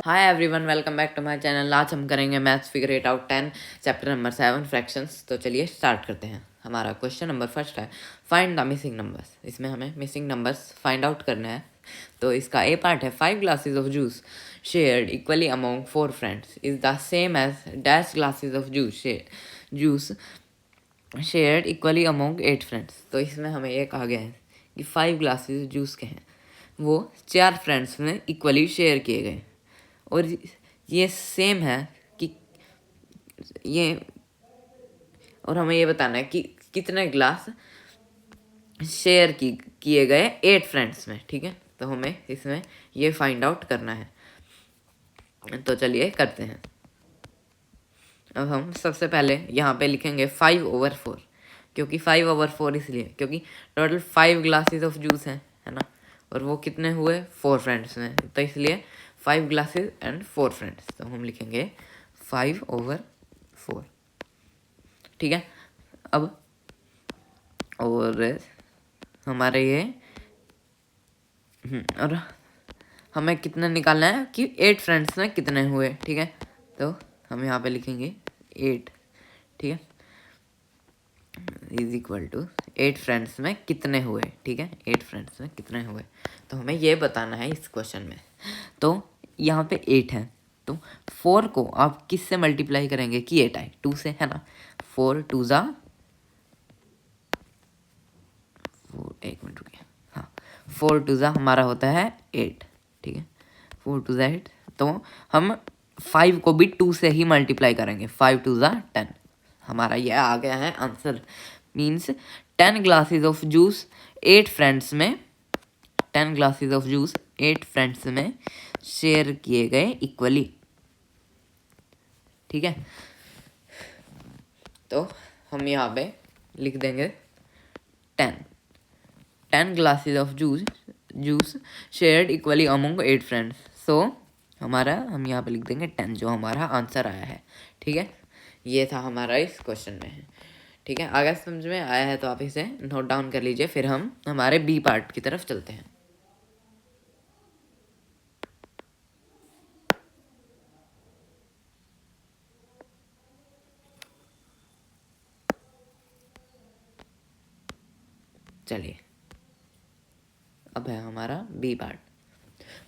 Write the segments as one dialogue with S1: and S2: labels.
S1: Hi everyone, welcome back to my channel. आज हम करेंगे maths figure it out 10 chapter number 7 fractions. तो चलिए स्टार्ट करते हैं। हमारा क्वेश्चन नंबर फर्स्ट है फाइंड द मिसिंग नंबर्स। इसमें हमें मिसिंग नंबर्स फाइंड आउट करना है। तो इसका ए पार्ट है 5 glasses of juice shared equally among 4 friends is the same as dash glasses of juice shared equally among 8 friends. तो इसमें हमें ये कहा गया है कि 5 ग्लासेस जूस के हैं, वो 4 फ्रेंड्स में इक्वली शेयर किए गए और ये सेम है कि ये, और हमें ये बताना है कि कितने ग्लास शेयर किए गए 8 फ्रेंड्स में। ठीक है, तो हमें इसमें ये फाइंड आउट करना है। तो चलिए करते हैं। अब हम सबसे पहले यहाँ पे लिखेंगे 5/4, क्योंकि 5/4 इसलिए क्योंकि टोटल 5 ग्लासेस ऑफ जूस हैं, है ना, और वो कितने हुए 4 फ्रेंड्स में, तो इसलिए 5 ग्लासेस एंड 4 फ्रेंड्स। तो हम लिखेंगे 5/4। ठीक है, अब और हमारे ये और हमें कितना निकालना है कि 8 फ्रेंड्स में कितने हुए। ठीक है, तो हम यहाँ पे लिखेंगे 8। ठीक है, इज इक्वल टू 8 फ्रेंड्स में कितने हुए। ठीक है, 8 फ्रेंड्स में कितने हुए, तो हमें ये बताना है इस क्वेश्चन में। तो यहाँ पे 8 है, तो 4 को आप किससे मल्टीप्लाई करेंगे कि 8 आए, 2 से, है ना। 4 2 जा 4, एक मिनट रुकिए, हाँ, 4 2 जा हमारा होता है 8। ठीक है, 4 2 जा 8, तो हम 5 को भी 2 से ही मल्टीप्लाई करेंगे। 5 2 जा 10, हमारा ये आ गया है answer. Means 10 glasses of juice 8 friends में, 10 ग्लासेस ऑफ जूस 8 फ्रेंड्स में शेयर किए गए इक्वली। ठीक है, तो हम यहाँ पे लिख देंगे 10 glasses of juice shared equally among 8 friends. So हमारा हम यहाँ पे लिख देंगे 10, जो हमारा आंसर आया है। ठीक है, ये था हमारा इस क्वेश्चन में। ठीक है, अगर समझ में आया है तो आप इसे नोट डाउन कर लीजिए। फिर हम हमारे बी पार्ट की तरफ चलते हैं। चलिए, अब है हमारा B part.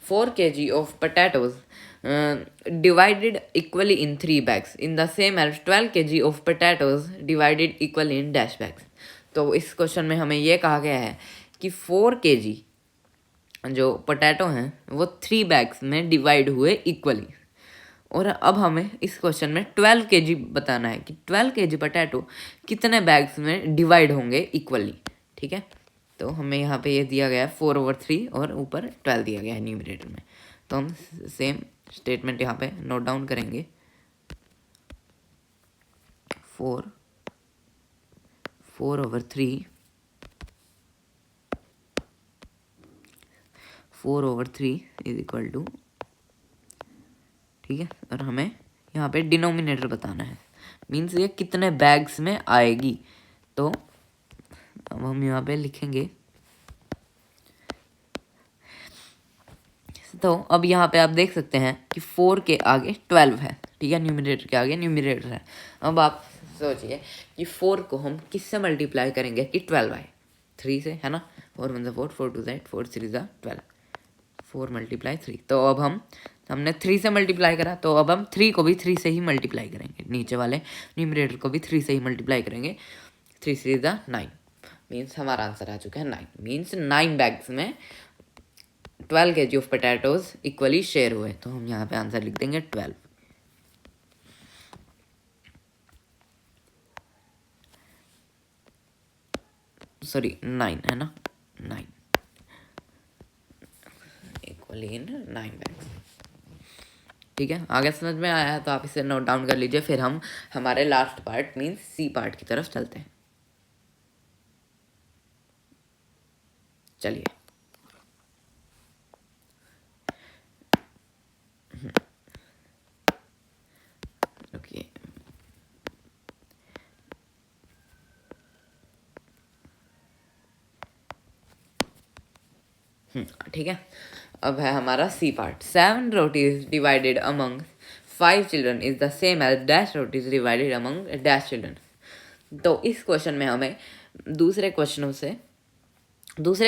S1: 4 kg of potatoes divided equally in 3 bags in the same as 12 kg of potatoes divided equally in dash bags। तो इस क्वेश्चन में हमें ये कहा गया है कि 4 kg जो पोटैटो हैं वो 3 बैग्स में डिवाइड हुए इक्वली, और अब हमें इस क्वेश्चन में 12 kg बताना है कि 12 kg पोटैटो कितने बैग्स में डिवाइड होंगे इक्वली। ठीक है, तो हमें यहाँ पे ये दिया गया है 4/3 और ऊपर 12 दिया गया है न्यूमरेटर में। तो हम सेम स्टेटमेंट यहाँ पे नोट डाउन करेंगे। 4/3 इज इक्वल टू, ठीक है, और हमें यहाँ पे डिनोमिनेटर बताना है, मीन्स ये कितने बैग्स में आएगी। तो अब हम यहाँ पे लिखेंगे, तो अब यहाँ पे आप देख सकते हैं कि 4 के आगे 12 है। ठीक है, न्यूमरेटर के आगे न्यूमरेटर है। अब आप सोचिए कि 4 को हम किससे मल्टीप्लाई करेंगे कि 12 आए, 3 से, है ना। 4 1 4, 4 2 8, 4 3 12, 4 × 3। तो अब हमने 3 से मल्टीप्लाई करा, तो अब हम 3 को भी 3 से ही मल्टीप्लाई करेंगे, नीचे वाले न्यूमरेटर को भी 3 से ही मल्टीप्लाई करेंगे। 3 3 9, मीन्स हमारा आंसर आ चुका है 9। मीन्स 9 बैग्स में 12 kg of potatoes equally share हुए। तो हम यहाँ पे आंसर लिख देंगे 12। सॉरी 9, है ना, 9 इक्वली इन 9 बैग्स। ठीक है, आगे समझ में आया है तो आप इसे नोट डाउन कर लीजिए। फिर हम हमारे last part means C part की तरफ चलते हैं। चलिए, ओके, ठीक है। अब है हमारा C part. 7 rotis divided among 5 children is the same as dash rotis divided among dash children. तो इस क्वेश्चन में हमें दूसरे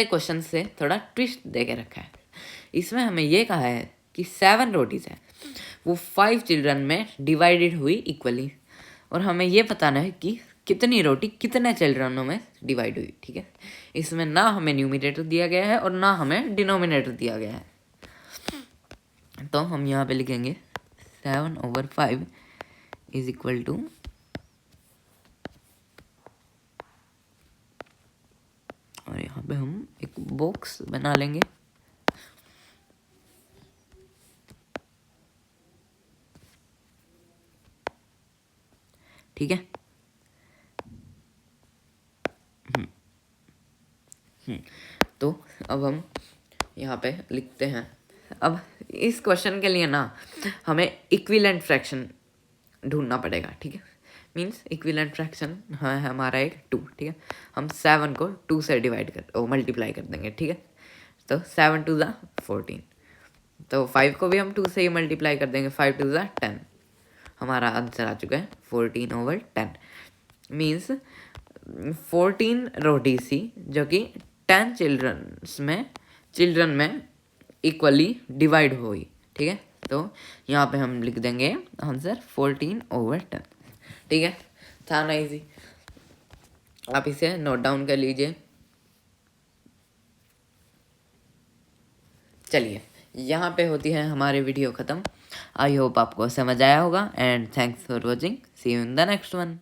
S1: क्वेश्चन से थोड़ा ट्विस्ट दे के रखा है। इसमें हमें ये कहा है कि 7 रोटीज है वो 5 चिल्ड्रन में डिवाइडेड हुई इक्वली, और हमें ये बताना है कि कितनी रोटी कितने चिल्ड्रनों में डिवाइड हुई। ठीक है, इसमें ना हमें न्यूमिनेटर दिया गया है और ना हमें डिनोमिनेटर दिया गया है। तो हम यहाँ पे लिखेंगे 7/5 इज इक्वल टू, और यहाँ पे हम एक बॉक्स बना लेंगे। ठीक है, तो अब हम यहाँ पे लिखते हैं। अब इस क्वेश्चन के लिए ना हमें इक्विवेलेंट फ्रैक्शन ढूंढना पड़ेगा। ठीक है, मीन्स इक्विवेलेंट फ्रैक्शन है हमारा एक 2। ठीक है, हम 7 को 2 से मल्टीप्लाई कर देंगे। ठीक है, तो 7 2 ज़ा 14, तो 5 को भी हम 2 से ही मल्टीप्लाई कर देंगे। 5 2 ज़ा 10, हमारा आंसर आ चुका है 14/10। मीन्स 14 रोटी सी जो कि 10 चिल्ड्रन में इक्वली डिवाइड हुई। ठीक है, तो यहाँ पे हम लिख देंगे आंसर 14/10। ठीक है, था ना इजी? आप इसे नोट डाउन कर लीजिए। चलिए, यहाँ पे होती है हमारी वीडियो ख़त्म। आई होप आपको समझ आया होगा, and thanks for watching. See you in the next one.